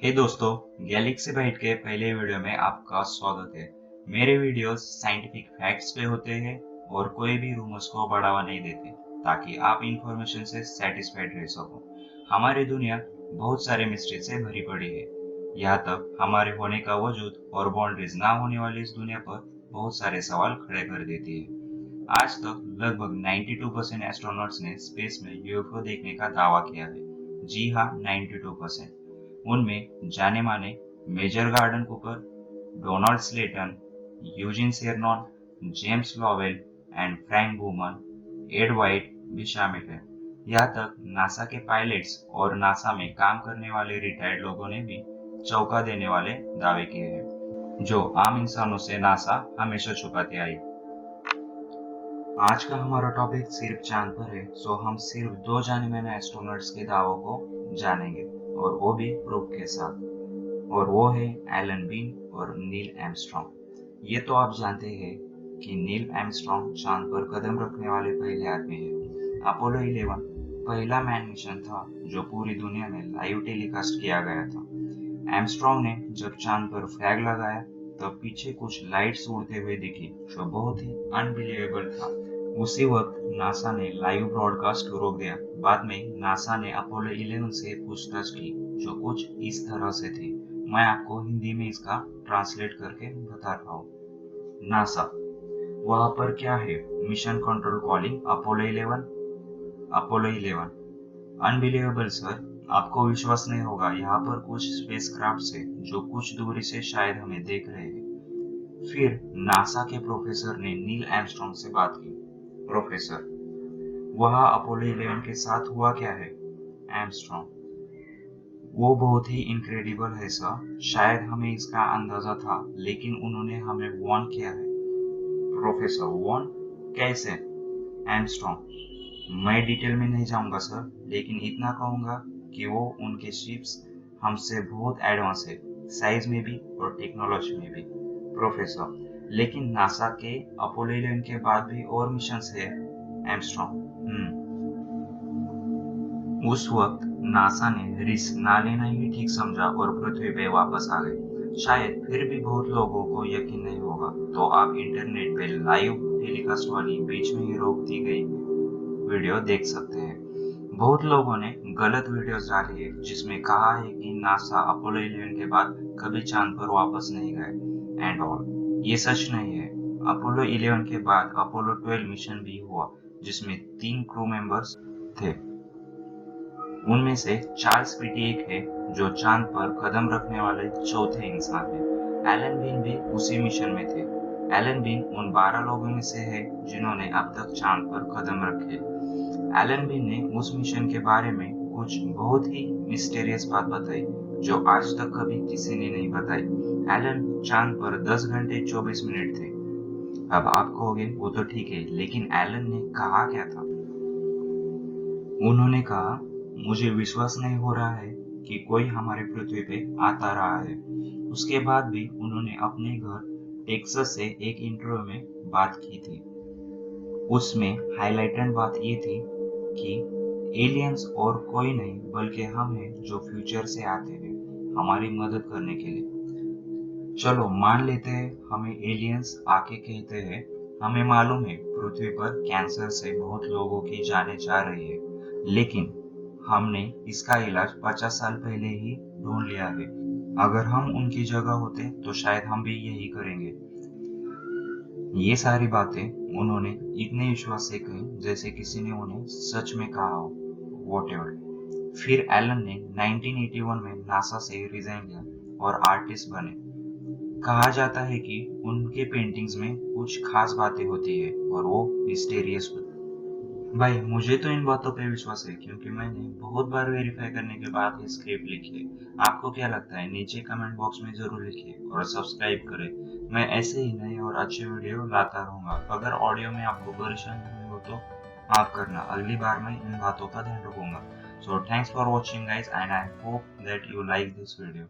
हे दोस्तों, Galaxy bite के पहले वीडियो में आपका स्वागत है। मेरे वीडियोस साइंटिफिक फैक्ट्स पे होते हैं और कोई भी रूमर्स को बढ़ावा नहीं देते, ताकि आप इंफॉर्मेशन से सेटिस्फाइड रह सको। हमारी दुनिया बहुत सारे मिस्ट्री से भरी पड़ी है। यहाँ तक हमारे होने का वजूद और बाउंड्रीज ना होने वाली इस दुनिया पर बहुत सारे सवाल खड़े कर देती है। आज तक लगभग 92% एस्ट्रोनॉट्स ने स्पेस में यूएफओ देखने का दावा किया है। जी हाँ, 92%। उनमें जाने माने major Gordon Cooper, Donald Slayton, Eugene Cernan, James Lovell and Frank Borman, Ed White भी शामिल है। यहाँ तक नासा के पायलट्स और नासा में काम करने वाले रिटायर्ड लोगों ने भी चौंका देने वाले दावे किए हैं, जो आम इंसानों से नासा हमेशा छुपाते आई। आज का हमारा टॉपिक सिर्फ चांद पर है, सो हम सिर्फ दो जाने माने एस्ट्रोनॉट्स के दावों को जानेंगे, और वो भी प्रूफ के साथ। और वो है एलन बीन और नील आर्मस्ट्रॉन्ग। ये तो आप जानते हैं कि नील आर्मस्ट्रॉन्ग चांद पर कदम रखने वाले पहले आदमी है। अपोलो 11 पहला मैन मिशन था जो पूरी दुनिया में लाइव टेलीकास्ट किया गया था। आर्मस्ट्रॉन्ग ने जब चांद पर फ्लैग लगाया तब पीछे कुछ लाइट्स उड़ते हुए दिखी, जो बहुत ही अनबिलीवेबल था। उसी वक्त नासा ने लाइव ब्रॉडकास्ट रोक दिया। बाद में नासा ने अपोलो 11 से पूछताछ की, जो कुछ इस तरह से थी। मैं आपको हिंदी में इसका ट्रांसलेट करके बता रहा हूँ। नासा, वहां पर क्या है? Mission control calling Apollo 11। Apollo 11, unbelievable sir, आपको विश्वास नहीं होगा, यहाँ पर कुछ स्पेसक्राफ्ट है जो कुछ दूरी से शायद हमें देख रहे हैं। फिर नासा के प्रोफेसर ने नील आर्मस्ट्रॉन्ग से बात की। प्रोफेसर, वहाँ अपोलो 11 के साथ हुआ क्या है? आर्मस्ट्रॉन्ग, वो बहुत ही इनक्रेडिबल है सर, शायद हमें इसका अंदाजा था, लेकिन उन्होंने हमें वार्न किया है। Professor, warn? कैसे? आर्मस्ट्रॉन्ग, मैं डिटेल में नहीं जाऊंगा सर, लेकिन इतना कहूंगा कि वो उनके शिप्स हमसे बहुत एडवांस है, साइज में भी और टेक्नोलॉजी में भी। प्रोफेसर, लेकिन नासा के अपोलो 11 के बाद भी और मिशंस है। आर्मस्ट्रॉन्ग, उस वक्त नासा ने रिस्क ना लेना ही ठीक समझा और पृथ्वी पे वापस आ गए। शायद फिर भी बहुत लोगों को यकीन नहीं होगा, तो आप इंटरनेट पे लाइव टेलीकास्ट वाली बीच में ही रोक दी गई वीडियो देख सकते हैं। बहुत लोगों ने गलत वीडियोस डाली है, जिसमें कहा है कि नासा अपोलो 11 के बाद कभी चांद पर वापस नहीं गए एंड ऑल। ये सच नहीं है। अपोलो 11 के बाद अपोलो 12 मिशन भी हुआ, जिसमें 3 क्रू मेंबर्स थे। उनमें से चार्ल्स पीटी एक है, जो चांद पर कदम रखने वाले चौथे इंसान हैं। एलन बीन भी उसी मिशन में थे। एलन बीन उन 12 लोगों में से है जिन्होंने अब तक चांद पर कदम रखे। एलन बीन ने उस मिशन के बारे में कुछ बहुत ही मिस्टीरियस बात बताई, जो आज तक कभी किसी ने नहीं बताई। एलन चांद पर 10 घंटे 24 मिनट थे। अब आप कहोगे वो तो ठीक है, लेकिन एलन ने कहा क्या था? उन्होंने कहा, मुझे विश्वास नहीं हो रहा है कि कोई हमारे पृथ्वी पे आता रहा है। उसके बाद भी उन्होंने अपने घर टेक्सास से एक इंटरव्यू में बात की थी। उसमें हाइलाइटेड बात ये थी कि एलियंस और कोई नहीं बल्कि हम हैं, जो फ्यूचर से आते हैं हमारी मदद करने के लिए। चलो मान लेते हैं हमें एलियंस आके कहते हैं, हमें मालूम है पृथ्वी पर कैंसर से बहुत लोगों की जानें जा रही है, लेकिन हमने इसका इलाज 50 साल पहले ही ढूंढ लिया है। अगर हम उनकी जगह होते तो शायद हम भी यही करेंगे। ये सारी बातें उन्होंने इतने विश्वास से कही जैसे किसी ने उन्हें सच में कहा हो। वॉटेवर। फिर एलन ने 1981 में नासा से रिजाइन लिया और आर्टिस्ट बने। कहा जाता है कि उनके पेंटिंग्स में कुछ खास बातें होती है और वो मिस्टीरियस होती है। भाई, मुझे तो इन बातों पे विश्वास है, क्योंकि मैंने बहुत बार वेरीफाई करने के बाद ये स्क्रिप्ट लिखी है। आपको क्या लगता है? नीचे कमेंट बॉक्स में जरूर लिखिए और सब्सक्राइब करें। मैं ऐसे ही नए और अच्छे वीडियो लाता रहूंगा। अगर ऑडियो में आपको परेशानी हुई हो तो माफ करना, अगली बार मैं इन बातों का ध्यान रखूंगा। So thanks for watching guys, and I hope that you like this video.